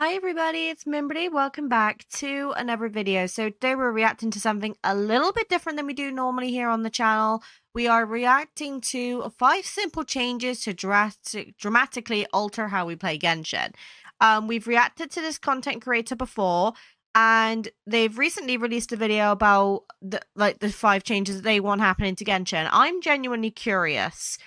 Hi everybody, it's Mimbie. Welcome back to another video. So today we're reacting to something a little bit different than we do normally here on the channel. We are reacting to 5 simple changes to dramatically alter how we play Genshin. We've reacted to this content creator before, and they've recently released a video about the 5 changes that they want happening to Genshin. I'm genuinely curious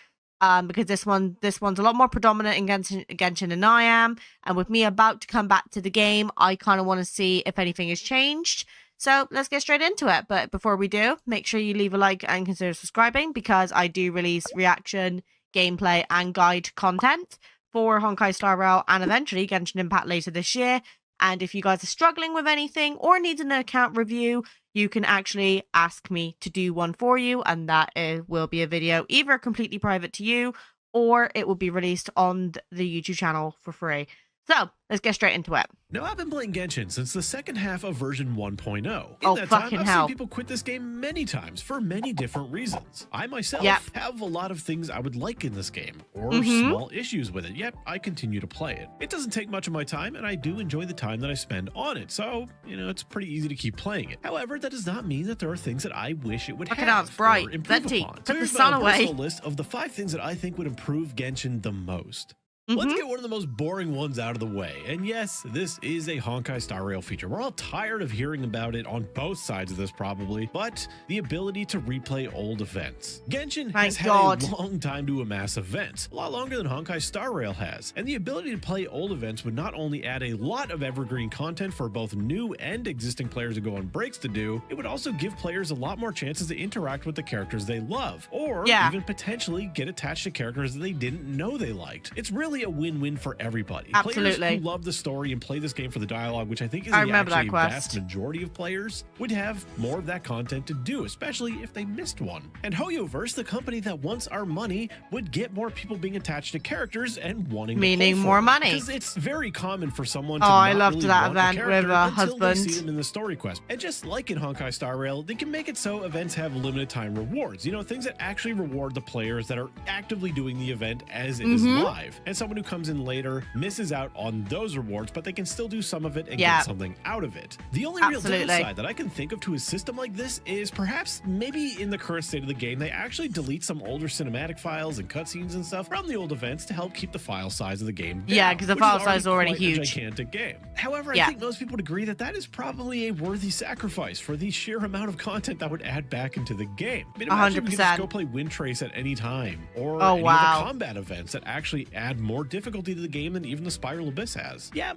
because this one's a lot more predominant in Genshin than I am, and with me about to come back to the game, I kind of want to see if anything has changed. So let's get straight into it. But before we do, make sure you leave a like and consider subscribing, because I do release reaction, gameplay, and guide content for Honkai Star Rail and eventually Genshin Impact later this year. And if you guys are struggling with anything or need an account review, you can actually ask me to do one for you, and that will be a video either completely private to you or it will be released on the YouTube channel for free. So let's get straight into it. Now, I've been playing Genshin since the second half of version 1.0. Oh, In that fucking time, I've hell. seen people quit this game many times for many different reasons. I myself have a lot of things I would like in this game, or small issues with it, yet I continue to play it. It doesn't take much of my time, and I do enjoy the time that I spend on it, so, it's pretty easy to keep playing it. However, that does not mean that there are things that I wish it would Fucking have hell, it's bright. or improve Venti, upon. put So the here's sun my away. personal list of the 5 things that I think would improve Genshin the most. Let's get one of the most boring ones out of the way. And yes, this is a Honkai Star Rail feature. We're all tired of hearing about it on both sides of this probably, but the ability to replay old events. Genshin has had a long time to amass events, a lot longer than Honkai Star Rail has. And the ability to play old events would not only add a lot of evergreen content for both new and existing players to go on breaks to do, it would also give players a lot more chances to interact with the characters they love, or even potentially get attached to characters that they didn't know they liked. It's really a win-win for everybody. Absolutely. Players who love the story and play this game for the dialogue, which I think is actually a vast majority of players, would have more of that content to do, especially if they missed one. And HoYoverse, the company that wants our money, would get more people being attached to characters and wanting meaning more money. Because it's very common for someone to I not loved really that want event a with character husband. until they see them in the story quest. And just like in Honkai Star Rail, they can make it so events have limited time rewards. Things that actually reward the players that are actively doing the event as it is live. And someone who comes in later misses out on those rewards, but they can still do some of it and get something out of it. The only real downside that I can think of to a system like this is perhaps maybe in the current state of the game, they actually delete some older cinematic files and cutscenes and stuff from the old events to help keep the file size of the game down. Yeah, because the file size is already huge. A gigantic game. However, I think most people would agree that that is probably a worthy sacrifice for the sheer amount of content that would add back into the game. I mean, imagine 100%. You could just go play Wind Trace at any time, or any of the combat events that actually add more difficulty to the game than even the Spiral Abyss has. Yeah.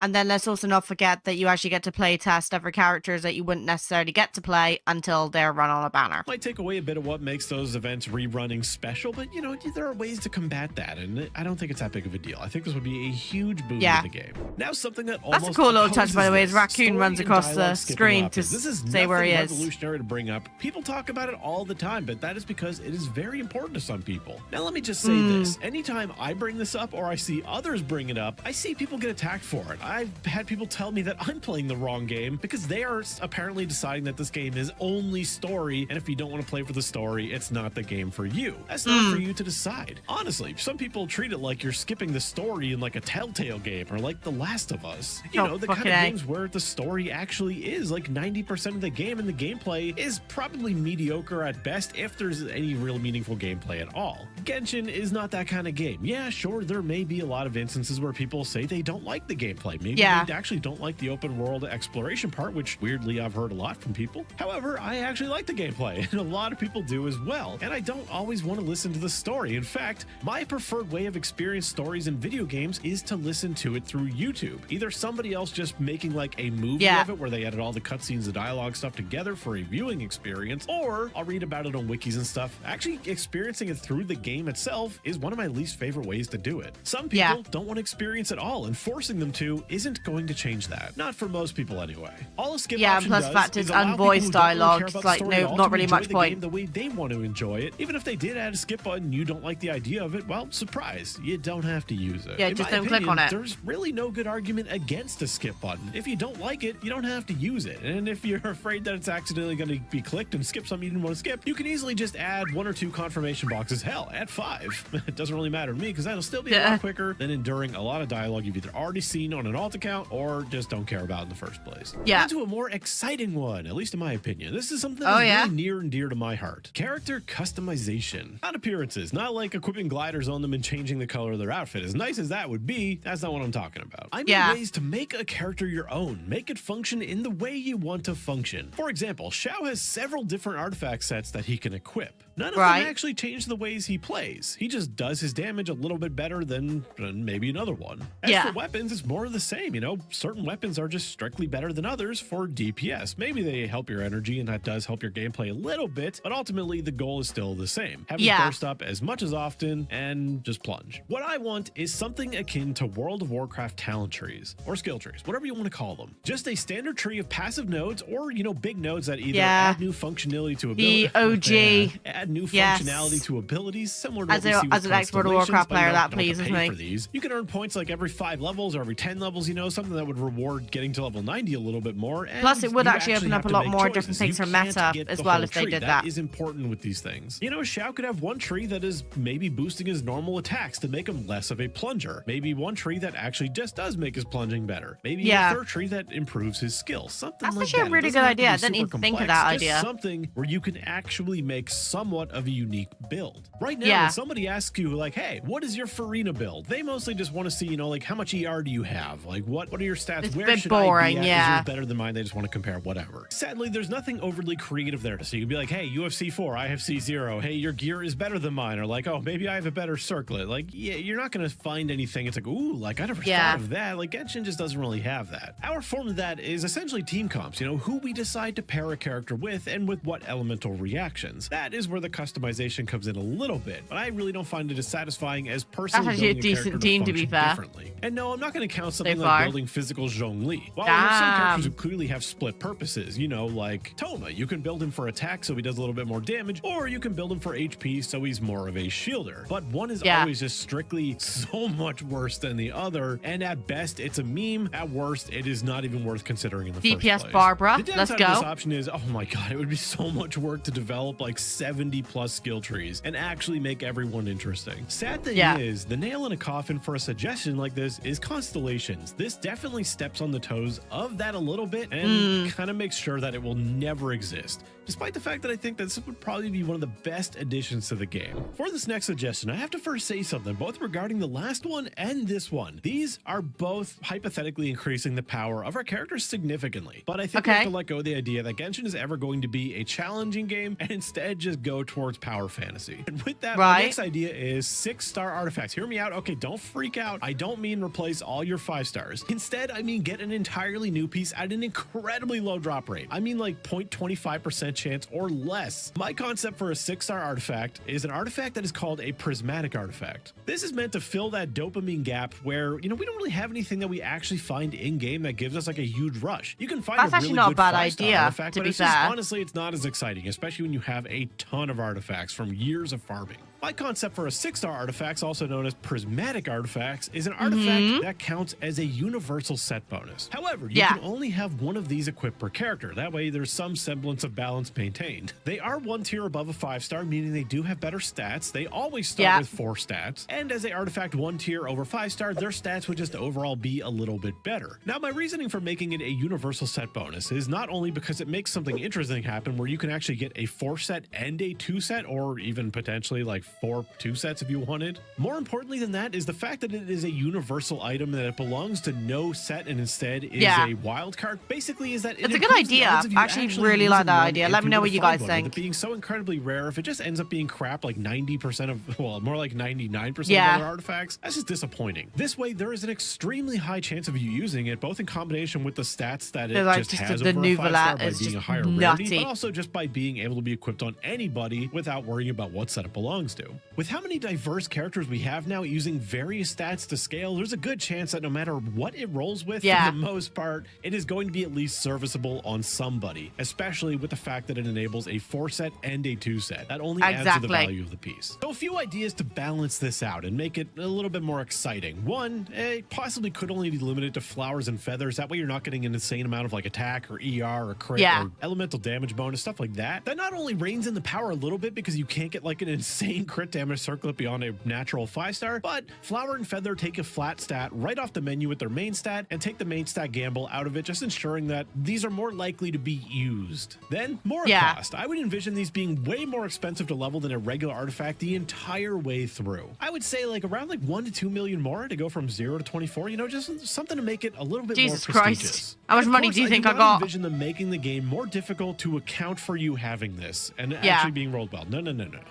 And then let's also not forget that you actually get to play test other characters that you wouldn't necessarily get to play until they're run on a banner. Might take away a bit of what makes those events rerunning special, but there are ways to combat that, and I don't think it's that big of a deal. I think this would be a huge boon to the game. Now, something that almost that's a cool little touch, by the way, is Raccoon runs across the screen to say where he is. Revolutionary to bring up. People talk about it all the time, but that is because it is very important to some people. Now, let me just say this. Anytime I bring this up or I see others bring it up, I see people get attacked for it. I've had people tell me that I'm playing the wrong game because they are apparently deciding that this game is only story, and if you don't want to play for the story, it's not the game for you. That's not for you to decide. Honestly, some people treat it like you're skipping the story in like a Telltale game or like The Last of Us. The kind of games where the story actually is like 90% of the game and the gameplay is probably mediocre at best if there's any real meaningful gameplay at all. Genshin is not that kind of game. Yeah, sure, there may be a lot of instances where people say they don't like the gameplay. Maybe they actually don't like the open world exploration part, which weirdly I've heard a lot from people. However, I actually like the gameplay, and a lot of people do as well. And I don't always want to listen to the story. In fact, my preferred way of experiencing stories in video games is to listen to it through YouTube. Either somebody else just making like a movie of it where they added all the cutscenes, the dialogue stuff together for a viewing experience, or I'll read about it on wikis and stuff. Actually experiencing it through the game itself is one of my least favorite ways to do it. Some people don't want to experience it all, and forcing them to isn't going to change that. Not for most people anyway. All a skip option plus does fact is it's allow unvoiced people who don't dialogue. really care It's about like the story at all not to really enjoy much the point. game the way they want to enjoy it. Even if they did add a skip button, you don't like the idea of it, well, surprise, you don't have to use it. Yeah, In just my don't opinion, click on it. There's really no good argument against a skip button. If you don't like it, you don't have to use it. And if you're afraid that it's accidentally going to be clicked and skip something you didn't want to skip, you can easily just add 1 or 2 confirmation boxes. Hell, add 5. It doesn't really matter to me because that'll still be a lot quicker than enduring a lot of dialogue you've either already seen on an alt account or just don't care about in the first place. Yeah. On to a more exciting one, at least in my opinion. This is something Oh, that's yeah? really near and dear to my heart. Character customization. Not appearances, not like equipping gliders on them and changing the color of their outfit. As nice as that would be, that's not what I'm talking about. I mean ways to make a character your own, make it function in the way you want to function. For example, Xiao has several different artifact sets that he can equip. None of them actually change the ways he plays. He just does his damage a little bit better than maybe another one. As for weapons, it's more of the same. You know, certain weapons are just strictly better than others for DPS. Maybe they help your energy, and that does help your gameplay a little bit, but ultimately the goal is still the same. Have it burst up as much as often and just plunge. What I want is something akin to World of Warcraft talent trees or skill trees, whatever you want to call them. Just a standard tree of passive nodes or, you know, big nodes that either add new functionality to abilities. The OG. Add new functionality to abilities, similar to as an ex-World of Warcraft player, that pleases me. For these. You can earn points like every 5 levels or every 10 levels, you know, something that would reward getting to level 90 a little bit more. And plus, it would actually open up a lot more different things for meta as well if they did that. That is important with these things. You know, Xiao could have one tree that is maybe boosting his normal attacks to make him less of a plunger. Maybe one tree that actually just does make his plunging better. Maybe a third tree that improves his skill. Something like that. That's actually a really good idea. I didn't even think of that idea. Something where you can actually make somewhat of a unique build. Right now, when somebody asks you, like, hey, what is your Farina build? They mostly just want to see, you know, like, how much ER do you have? Like, what are your stats? It's Where a bit should boring, I be at? Is yours better than mine? They just want to compare whatever. Sadly, there's nothing overly creative there. So you can be like, hey, you have C4, I have C0. Hey, your gear is better than mine. Or like, oh, maybe I have a better circlet. Like, yeah, you're not going to find anything. It's like, ooh, like, I never thought of that. Like, Genshin just doesn't really have that. Our form of that is essentially team comps, you know, who we decide to pair a character with and with what elemental reactions. That is where the customization comes in a little bit, but I really don't find it as satisfying as personally That's actually building a decent team, to be fair. Differently. And no, I'm not going to count something like building physical Zhongli. While there are some characters who clearly have split purposes, you know, like Toma, you can build him for attack so he does a little bit more damage, or you can build him for HP so he's more of a shielder. But one is always just strictly so much worse than the other, and at best it's a meme, at worst it is not even worth considering in the first place. DPS Barbara, the let's downside go. of this option is, oh my god, it would be so much work to develop like 70 plus skill trees and actually make everyone interesting. Sad thing is, the nail in a coffin for a suggestion like this is constellations. This definitely steps on the toes of that a little bit and kind of makes sure that it will never exist, despite the fact that I think that this would probably be one of the best additions to the game. For this next suggestion, I have to first say something, both regarding the last one and this one. These are both hypothetically increasing the power of our characters significantly, but I think we have to let go of the idea that Genshin is ever going to be a challenging game and instead just go towards power fantasy. And with that, my next idea is 6-star artifacts. Hear me out. Okay, don't freak out. I don't mean replace all your 5 stars. Instead, I mean get an entirely new piece at an incredibly low drop rate. I mean like 0.25% chance or less. My concept for a 6-star artifact is an artifact that is called a prismatic artifact. This is meant to fill that dopamine gap where, you know, we don't really have anything that we actually find in game that gives us like a huge rush. You can find a really good 5-star artifact, but it's just, honestly, it's not as exciting, especially when you have a ton of artifacts from years of farming. My concept for a 6-star artifacts, also known as prismatic artifacts, is an artifact that counts as a universal set bonus. However, you can only have one of these equipped per character. That way there's some semblance of balance maintained. They are 1 tier above a 5-star, meaning they do have better stats. They always start with 4 stats. And as a artifact 1 tier over 5-star, their stats would just overall be a little bit better. Now, my reasoning for making it a universal set bonus is not only because it makes something interesting happen where you can actually get a 4 set and a 2 set, or even potentially like 4 2 sets if you wanted. More importantly than that is the fact that it is a universal item, that it belongs to no set and instead is a wild card. Basically, is that it's a good idea. I actually really like that idea. Let me know what you guys think. With it being so incredibly rare, if it just ends up being crap like 90% of, well, more like 99% of other artifacts, that's just disappointing. This way, there is an extremely high chance of you using it, both in combination with the stats that it just has over a 5-star by being a higher rarity, but also just by being able to be equipped on anybody without worrying about what set it belongs to. With how many diverse characters we have now using various stats to scale, there's a good chance that no matter what it rolls with, for the most part, it is going to be at least serviceable on somebody, especially with the fact that it enables a 4 set and a 2 set. That only adds to the value of the piece. So a few ideas to balance this out and make it a little bit more exciting. One, it possibly could only be limited to flowers and feathers. That way you're not getting an insane amount of like attack or ER or crit or elemental damage bonus, stuff like that. That not only reins in the power a little bit because you can't get like an insane crit damage circle it beyond a natural 5-star, but Flower and Feather take a flat stat right off the menu with their main stat and take the main stat gamble out of it, just ensuring that these are more likely to be used. Then, more cost. I would envision these being way more expensive to level than a regular artifact the entire way through. I would say like around like 1 to 2 million more to go from 0 to 24, you know, just something to make it a little bit more prestigious. Christ. How much money do you think I got? I envision them making the game more difficult to account for you having this and actually being rolled well. No.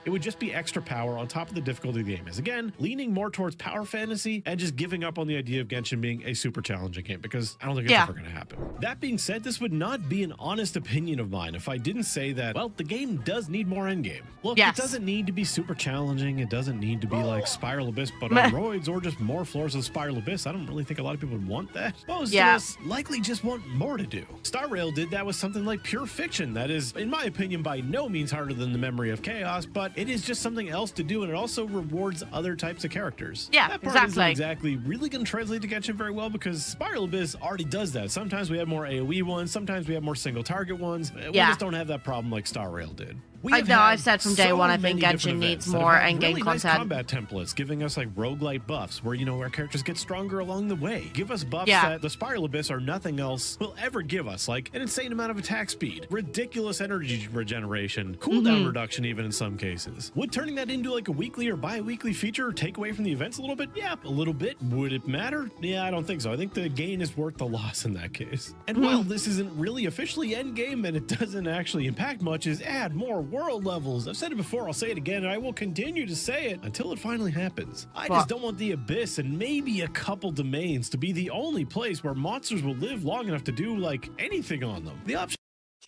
It would just be extra power on top of the difficulty of the game. Is again, leaning more towards power fantasy and just giving up on the idea of Genshin being a super challenging game, because I don't think it's ever going to happen. That being said, this would not be an honest opinion of mine if I didn't say that, well, the game does need more endgame. Look, it doesn't need to be super challenging. It doesn't need to be like Spiral Abyss, but on roids, or just more floors of Spiral Abyss. I don't really think a lot of people would want that. Most of us likely just want more to do. Star Rail did that with something like Pure Fiction. That is, in my opinion, by no means harder than the Memory of Chaos, but it is just something else to do, and it also rewards other types of characters. That part isn't exactly really going to translate to Genshin very well, because Spiral Abyss already does that. Sometimes we have more AoE ones, sometimes we have more single target ones. We just don't have that problem like Star Rail did. I've said from day one, I think Genshin needs more endgame content. Nice combat templates, giving us like roguelite buffs where, you know, our characters get stronger along the way. Give us buffs that the Spiral Abyss or nothing else will ever give us, like an insane amount of attack speed, ridiculous energy regeneration, cooldown reduction even in some cases. Would turning that into like a weekly or bi-weekly feature take away from the events a little bit? Yeah, a little bit. Would it matter? Yeah, I don't think so. I think the gain is worth the loss in that case. And while this isn't really officially endgame and it doesn't actually impact much, is add more world levels. I've said it before, I'll say it again, and I will continue to say it until it finally happens. I just don't want the Abyss and maybe a couple domains to be the only place where monsters will live long enough to do like anything on them. The option.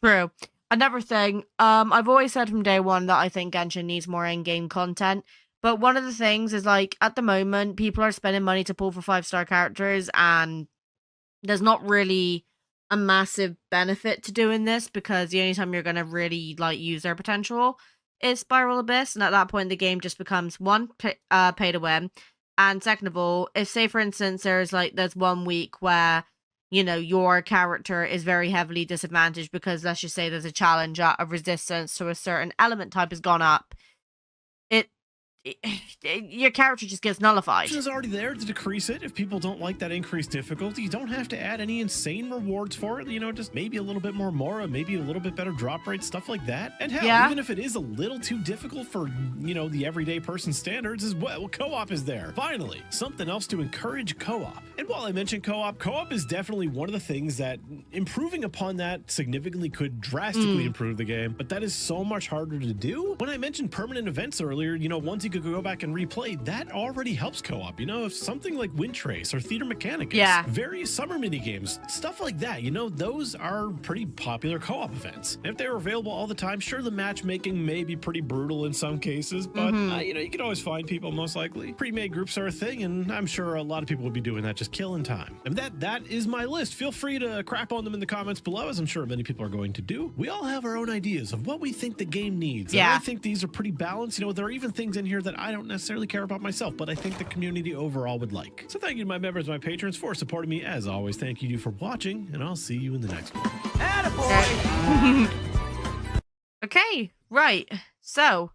True. Another thing, I've always said from day one that I think Genshin needs more endgame content, but one of the things is like at the moment people are spending money to pull for 5-star characters, and there's not really a massive benefit to doing this, because the only time you're going to really like use their potential is Spiral Abyss, and at that point the game just becomes one, pay to win, and second of all, if say for instance there's 1 week where, you know, your character is very heavily disadvantaged because let's just say there's a challenge of resistance to a certain element type has gone up, your character just gets nullified. Is already there to decrease it. If people don't like that increased difficulty, you don't have to add any insane rewards for it. You know, just maybe a little bit more Mora, maybe a little bit better drop rate, stuff like that. And hell, even if it is a little too difficult for, you know, the everyday person standards as well, co-op is there. Finally, something else to encourage co-op. And while I mentioned co-op is definitely one of the things that improving upon that significantly could drastically improve the game, but that is so much harder to do. When I mentioned permanent events earlier, you know, once you could go back and replay, that already helps co-op. You know, if something like Wind Trace or Theater Mechanicus, various summer mini games, stuff like that, you know, those are pretty popular co-op events. And if they were available all the time, sure, the matchmaking may be pretty brutal in some cases, but you know, you can always find people. Most likely pre-made groups are a thing, and I'm sure a lot of people would be doing that, just killing time. And that is my list. Feel free to crap on them in the comments below, as I'm sure many people are going to do. We all have our own ideas of what we think the game needs. And I think these are pretty balanced. You know, there are even things in here that I don't necessarily care about myself, but I think the community overall would like. So thank you to my members, my patrons, for supporting me. As always, thank you for watching, and I'll see you in the next one. Attaboy! Okay, right. So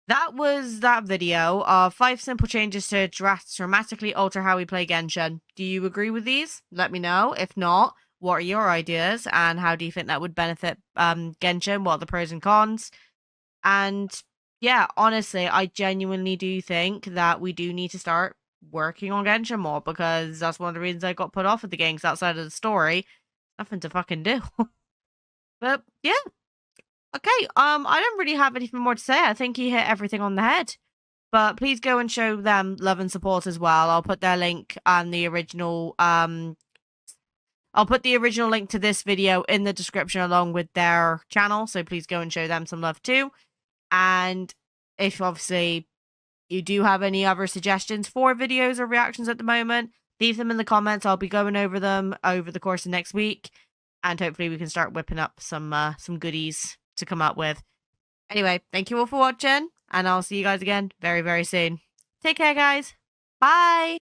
that was that video of 5 simple changes to dramatically alter how we play Genshin. Do you agree with these? Let me know. If not, what are your ideas, and how do you think that would benefit Genshin? What are the pros and cons? And yeah, honestly, I genuinely do think that we do need to start working on Genshin more, because that's one of the reasons I got put off of the game, 'cause outside of the story, nothing to fucking do. But yeah. Okay, I don't really have anything more to say. I think he hit everything on the head. But please go and show them love and support as well. I'll put their link and the original I'll put the original link to this video in the description along with their channel, so please go and show them some love too. And if obviously you do have any other suggestions for videos or reactions at the moment, leave them in the comments. I'll be going over them over the course of next week, and hopefully we can start whipping up some goodies to come up with. Anyway, thank you all for watching, and I'll see you guys again very, very soon. Take care, guys. Bye.